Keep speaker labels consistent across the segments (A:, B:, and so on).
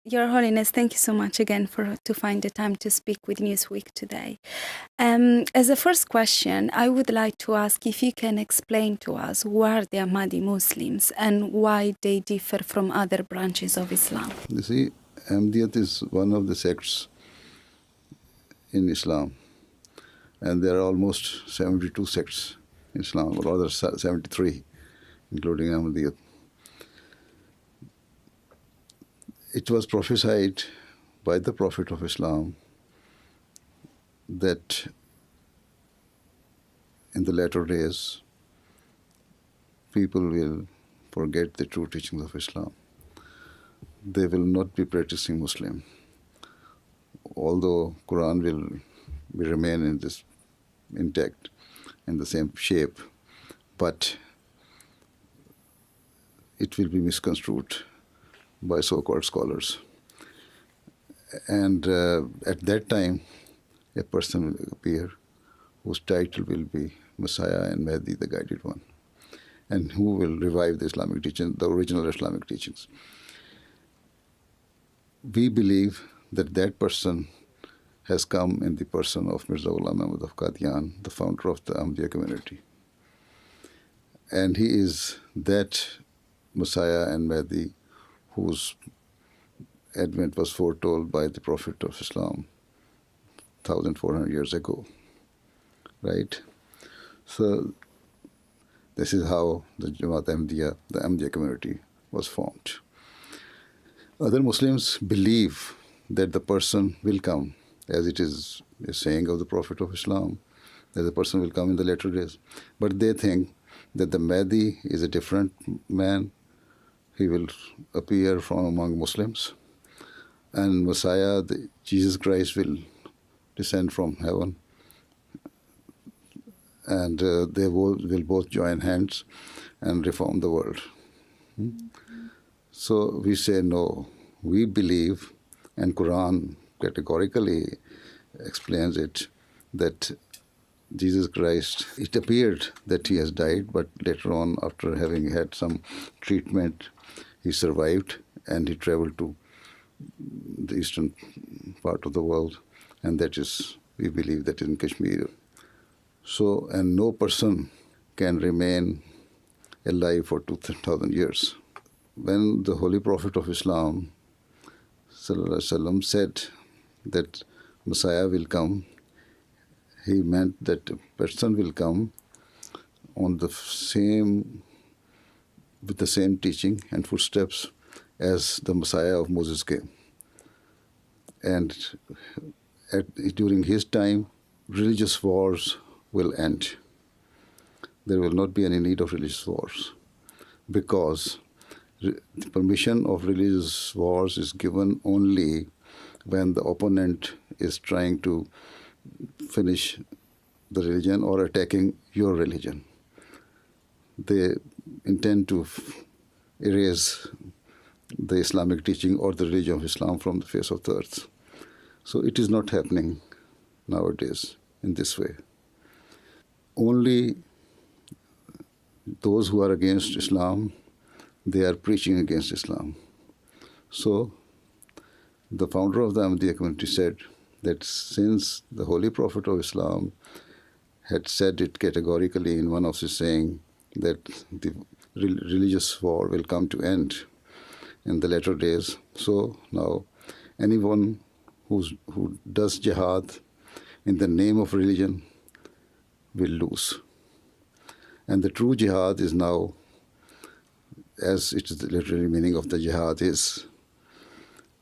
A: Your Holiness, thank you so much again to find the time to speak with Newsweek today. As a first question, I would like to ask if you can explain to us who are the Ahmadi Muslims and why they differ from other branches of Islam.
B: You see, Ahmadiyat is one of the sects in Islam, and there are almost 72 sects in Islam, or rather 73, including Ahmadiyat. It was prophesied by the Prophet of Islam that in the latter days, people will forget the true teachings of Islam. They will not be practicing Muslim, although Quran will remain in this intact, in the same shape, but it will be misconstrued by so-called scholars. And at that time, a person will appear whose title will be Messiah and Mahdi, the Guided One, and who will revive the Islamic teaching, the original Islamic teachings. We believe that that person has come in the person of Mirza Ghulam Ahmad of Qadian, the founder of the Ahmadiyya community. And he is that Messiah and Mahdi whose advent was foretold by the Prophet of Islam 1,400 years ago, right? So this is how the Jamaat Ahmadiyya, the Ahmadiyya community, was formed. Other Muslims believe that the person will come, as it is a saying of the Prophet of Islam, that the person will come in the latter days. But they think that the Mahdi is a different man. He will appear from among Muslims. And Messiah, Jesus Christ, will descend from heaven. And they will both join hands and reform the world. So we say no. We believe, and Quran categorically explains it, that Jesus Christ, it appeared that he has died, but later on, after having had some treatment, he survived and he traveled to the eastern part of the world, and that is, we believe, that in Kashmir. So, and no person can remain alive for 2,000 years. When the Holy Prophet of Islam Sallallahu Alaihi Wasallam said that Messiah will come, he meant that a person will come on the same, with the same teaching and footsteps as the Messiah of Moses came. And during his time, religious wars will end. There will not be any need of religious wars, because the permission of religious wars is given only when the opponent is trying to finish the religion or attacking your religion. They intend to erase the Islamic teaching or the religion of Islam from the face of the earth. So it is not happening nowadays in this way. Only those who are against Islam, they are preaching against Islam. So the founder of the Ahmadiyya community said that since the Holy Prophet of Islam had said it categorically in one of his saying that the religious war will come to end in the latter days, so now anyone who does jihad in the name of religion will lose. And the true jihad is now, as it is the literary meaning of the jihad, is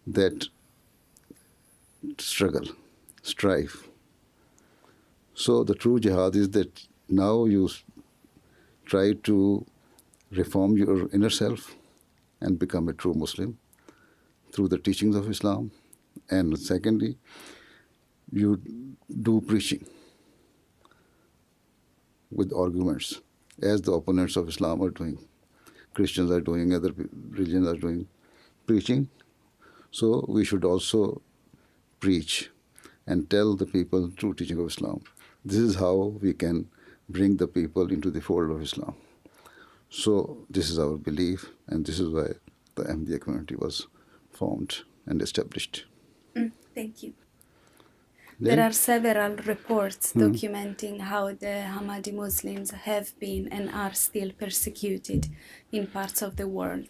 B: that struggle, strife. So the true jihad is that now you try to reform your inner self and become a true Muslim through the teachings of Islam. And secondly, you do preaching with arguments, as the opponents of Islam are doing. Christians are doing, other religions are doing preaching. So we should also preach and tell the people true teaching of Islam. This is how we can bring the people into the fold of Islam. So this is our belief, and this is why the Ahmadiyya community was formed. and established.
A: Thank you.
B: Then,
A: There are several reports documenting how the Ahmadi Muslims have been and are still persecuted in parts of the world.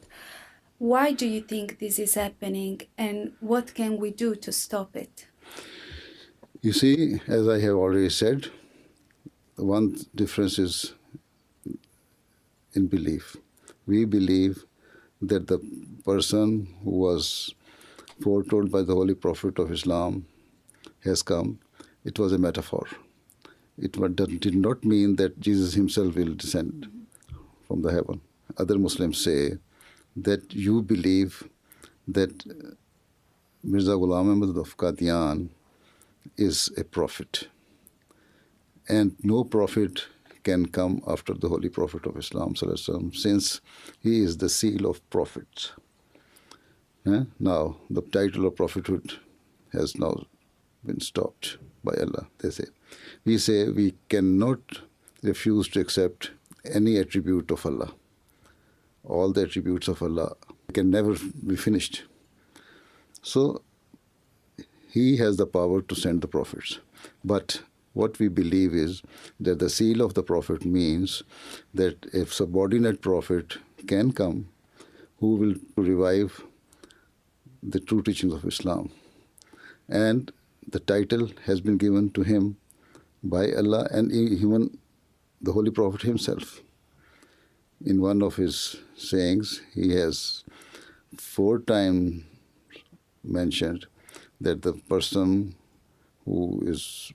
A: Why do you think this is happening, and what can we do to stop it?
B: you see, as I have already said, one difference is in belief. We believe that the person who was foretold by the Holy Prophet of Islam has come. It was a metaphor. It did not mean that Jesus himself will descend from the heaven. Other Muslims say that you believe that Mirza Ghulam Ahmad of Qadian is a prophet, and no prophet can come after the Holy Prophet of Islam, since he is the seal of prophets. Now, the title of prophethood has now been stopped by Allah, they say. We say we cannot refuse to accept any attribute of Allah. All the attributes of Allah can never be finished. So, He has the power to send the prophets. But what we believe is that the seal of the prophet means that a subordinate prophet can come who will revive the true teachings of Islam. And the title has been given to him by Allah and even the Holy Prophet himself. In one of his sayings, he has 4 times mentioned that the person who is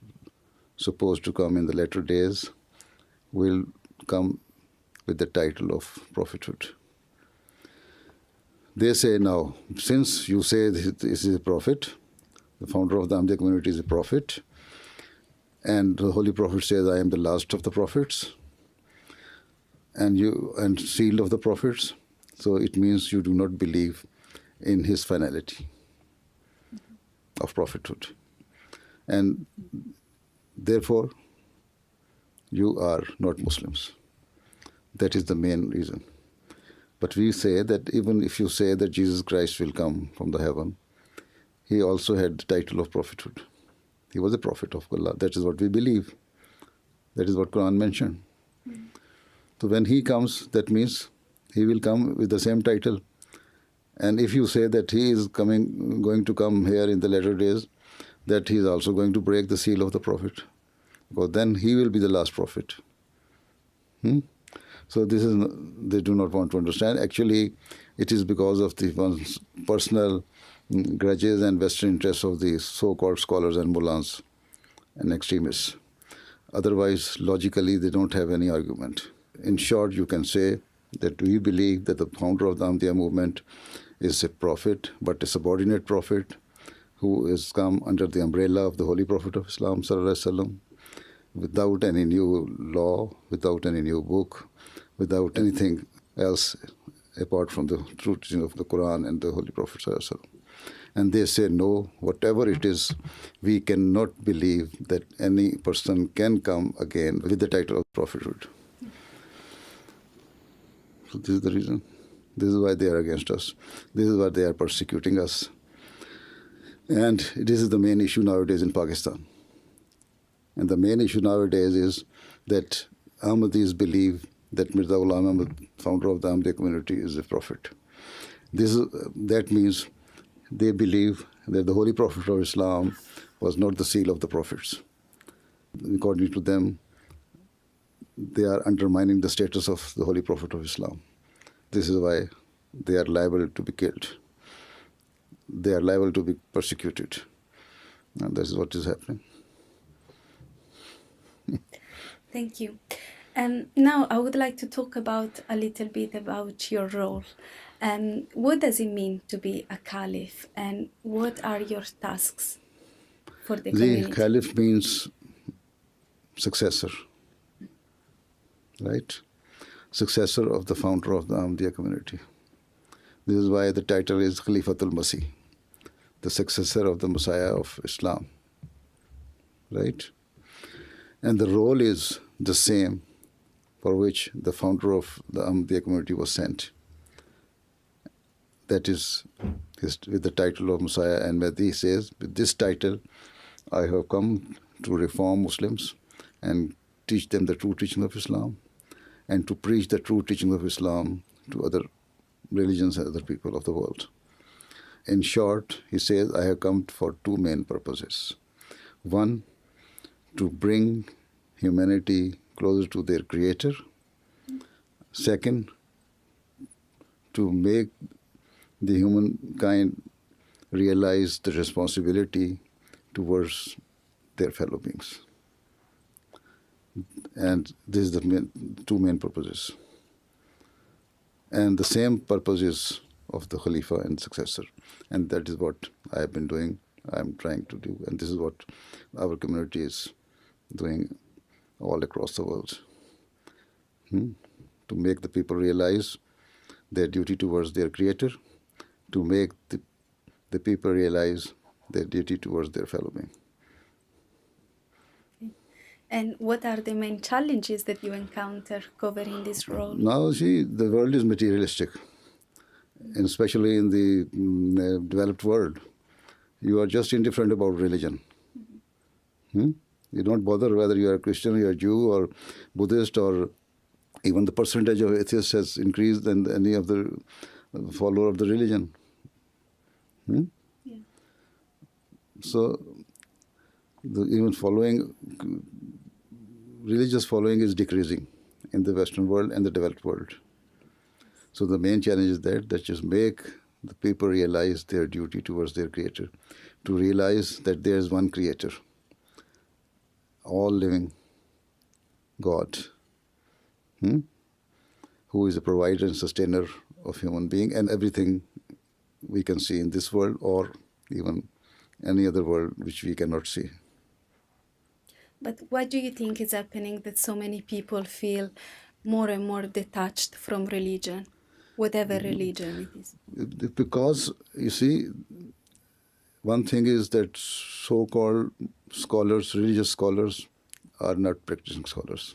B: supposed to come in the latter days will come with the title of prophethood. They say now, since you say this is a prophet, the founder of the Ahmadiyya community is a prophet, and the Holy Prophet says, I am the last of the prophets, and sealed of the prophets, so it means you do not believe in his finality of prophethood. And therefore, you are not Muslims. That is the main reason. But we say that even if you say that Jesus Christ will come from the heaven, he also had the title of prophethood. He was a prophet of Allah. That is what we believe. That is what Quran mentioned. So when he comes, that means he will come with the same title. And if you say that he is going to come here in the latter days, that he is also going to break the seal of the prophet, because then he will be the last prophet. So they do not want to understand. Actually, it is because of the one's personal grudges and vested interests of the so-called scholars and mullahs and extremists. Otherwise, logically, they don't have any argument. In short, you can say that we believe that the founder of the Ahmadiyya movement is a prophet, but a subordinate prophet who has come under the umbrella of the Holy Prophet of Islam, without any new law, without any new book, without anything else apart from the true teaching of the Quran and the Holy Prophet. And they say, no, whatever it is, we cannot believe that any person can come again with the title of prophethood. So this is the reason. This is why they are against us. This is why they are persecuting us. And this is the main issue nowadays in Pakistan. And the main issue nowadays is that Ahmadis believe that Mirza Ghulam Ahmad, founder of the Ahmadiyya community, is a prophet. That means they believe that the Holy Prophet of Islam was not the seal of the prophets. According to them, they are undermining the status of the Holy Prophet of Islam. This is why they are liable to be killed. They are liable to be persecuted. And this is what is happening.
A: Thank you. Now I would like to talk a little bit about your role. What does it mean to be a Caliph, and what are your tasks for the community?
B: The Caliph means successor, right? Successor of the founder of the Ahmadiyya community. This is why the title is Khalifatul Masih, the successor of the Messiah of Islam, right? And the role is the same for which the founder of the Ahmadiyya community was sent. That is with the title of Messiah and Mahdi. He says, with this title, I have come to reform Muslims and teach them the true teaching of Islam and to preach the true teaching of Islam to other religions and other people of the world. In short, he says, I have come for two main purposes. One, to bring humanity closer to their Creator. Second, to make the humankind realize the responsibility towards their fellow beings. And this is the two main purposes. And the same purposes of the Khalifah and successor. And that is what I have been doing, I am trying to do. And this is what our community is doing all across the world. To make the people realize their duty towards their Creator, to make the people realize their duty towards their fellow being.
A: And what are the main challenges that you encounter covering this role?
B: Now, see, the world is materialistic, and especially in the developed world. You are just indifferent about religion. You don't bother whether you are a Christian, you are a Jew, or Buddhist, or even the percentage of atheists has increased than any of the follower of the religion.
A: Yeah.
B: So, even religious following is decreasing in the Western world and the developed world. So the main challenge is that just make the people realize their duty towards their Creator, to realize that there is one Creator, all living God, who is a provider and sustainer of human being and everything we can see in this world or even any other world which we cannot see.
A: But what do you think is happening that so many people feel more and more detached from religion, whatever religion it is?
B: Because, you see, one thing is that so-called scholars, religious scholars, are not practicing scholars.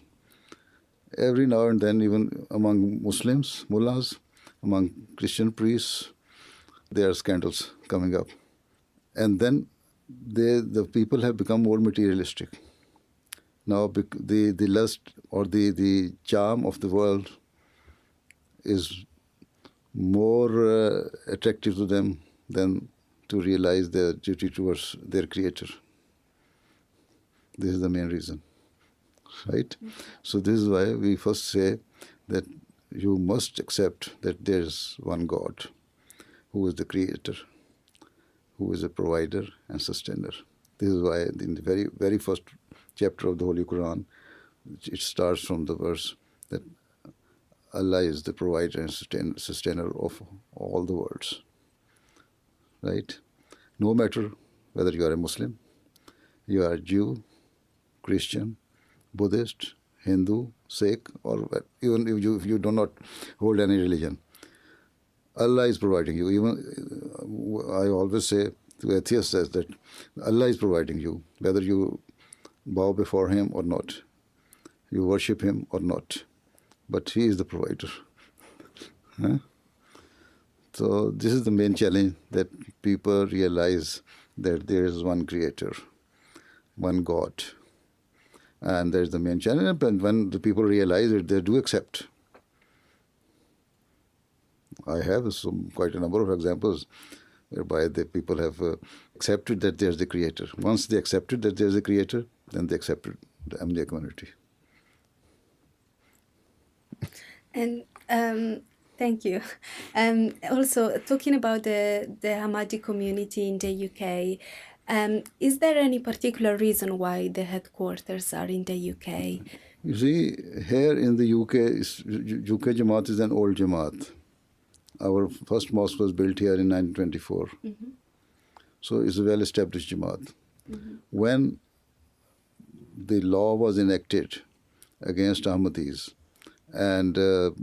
B: Every now and then, even among Muslims, mullahs, among Christian priests, there are scandals coming up. And then the people have become more materialistic. Now the lust or the charm of the world is more attractive to them than to realize their duty towards their Creator. This is the main reason, right? So this is why we first say that you must accept that there is one God who is the Creator, who is a provider and sustainer. This is why in the very, very first chapter of the Holy Quran, it starts from the verse that Allah is the provider and sustainer of all the worlds. Right? No matter whether you are a Muslim, you are a Jew, Christian, Buddhist, Hindu, Sikh, or even if you do not hold any religion, Allah is providing you. Even I always say to atheists that Allah is providing you, whether you bow before Him or not, you worship Him or not, but He is the provider. So this is the main challenge, that people realize that there is one Creator, one God. And there's the main challenge. And when the people realize it, they do accept. I have quite a number of examples whereby the people have accepted that there's the Creator. Once they accepted that there's a Creator, then they accepted the Ahmadiyya community.
A: And thank you. Also, talking about the Ahmadi community in the UK, is there any particular reason why the headquarters are in the UK?
B: You see, here in the UK, UK Jamaat is an old Jamaat. Our first mosque was built here in 1924. So it's a well-established Jamaat. When the law was enacted against Ahmadis, and the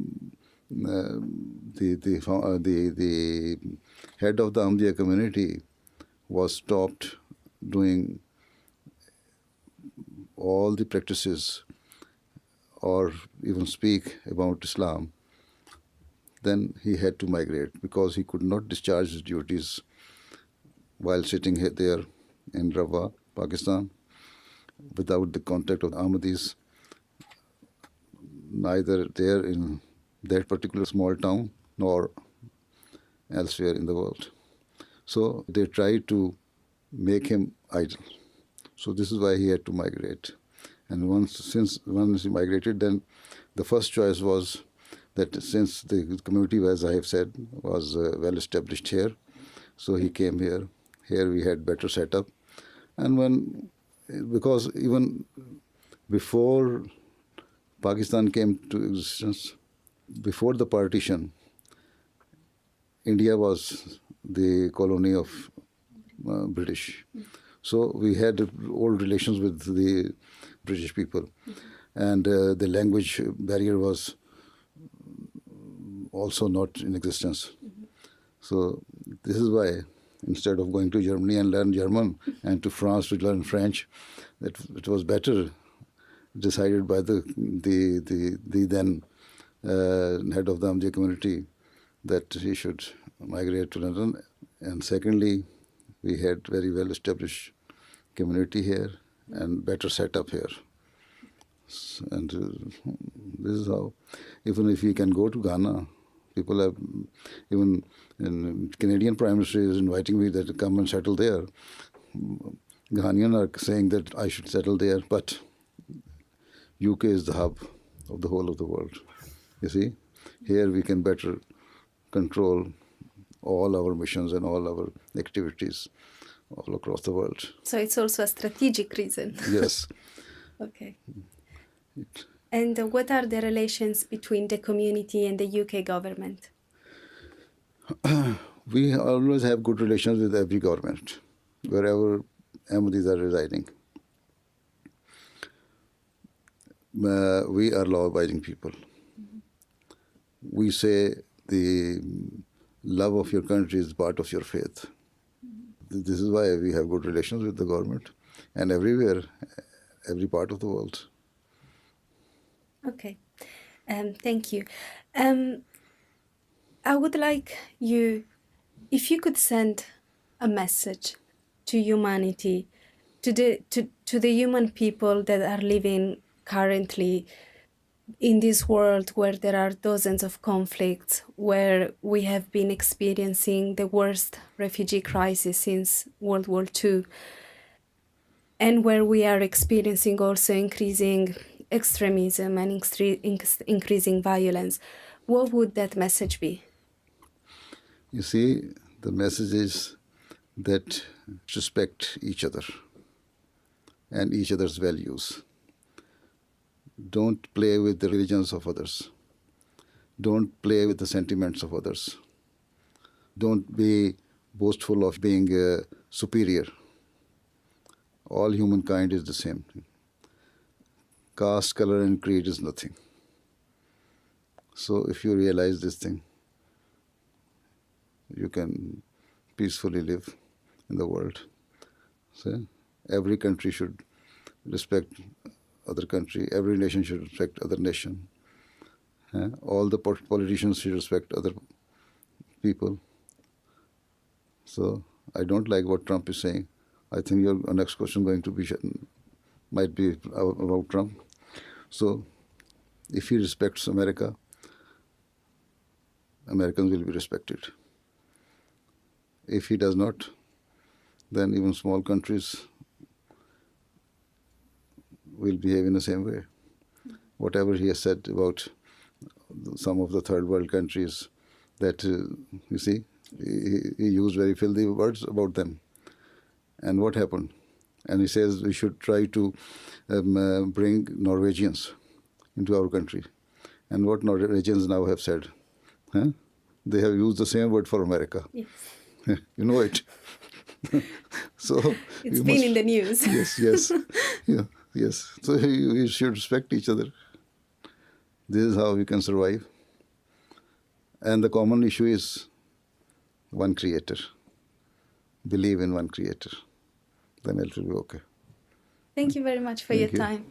B: head of the Ahmadiyya community was stopped doing all the practices or even speak about Islam, then he had to migrate because he could not discharge his duties while sitting there in Rabwa, Pakistan, without the contact of Ahmadis, neither there in that particular small town nor elsewhere in the world. So they tried to make him idle. So this is why he had to migrate. And once he migrated, then the first choice was that since the community, as I have said, was well established here, so he came here. Here we had better setup. And because even before Pakistan came to existence, before the partition, India was the colony of British. So we had old relations with the British people. And the language barrier was also not in existence. So this is why instead of going to Germany and learn German and to France to learn French, it was better decided by the then head of the Ahmadiyya community that he should migrate to London. And secondly, we had very well established community here and better setup here. And this is how, even if we can go to Ghana, people have, even Canadian Prime Minister is inviting me that to come and settle there. Ghanaians are saying that I should settle there, but UK is the hub of the whole of the world. You see, here we can better control all our missions and all our activities all across the world.
A: So it's also a strategic reason.
B: Yes.
A: Okay. And what are the relations between the community and the UK government?
B: We always have good relations with every government, wherever Ahmadis are residing. We are law-abiding people. We say the love of your country is part of your faith. This is why we have good relations with the government and everywhere, every part of the world.
A: Okay, thank you. I would like you, if you could send a message to humanity, to the human people that are living currently in this world where there are dozens of conflicts, where we have been experiencing the worst refugee crisis since World War II, and where we are experiencing also increasing extremism and increasing violence, what would that message be?
B: You see, the message is that respect each other and each other's values. Don't play with the religions of others. Don't play with the sentiments of others. Don't be boastful of being superior. All humankind is the same. Caste, color, and creed is nothing. So if you realize this thing, you can peacefully live in the world. So every country should respect other country. Every nation should respect other nation. All the politicians should respect other people. So I don't like what Trump is saying. I think your next question might be about Trump. So if he respects America, Americans will be respected. If he does not, then even small countries will behave in the same way. Whatever he has said about some of the third world countries, that, you see, he used very filthy words about them. And what happened? And he says we should try to bring Norwegians into our country. And what Norwegians now have said? They have used the same word for America.
A: Yes.
B: You know it. So
A: it's been in the news.
B: Yes. Yeah, yes. So you should respect each other. This is how we can survive. And the common issue is one creator. Believe in one creator. Then it will be okay.
A: Thank you very much for your time.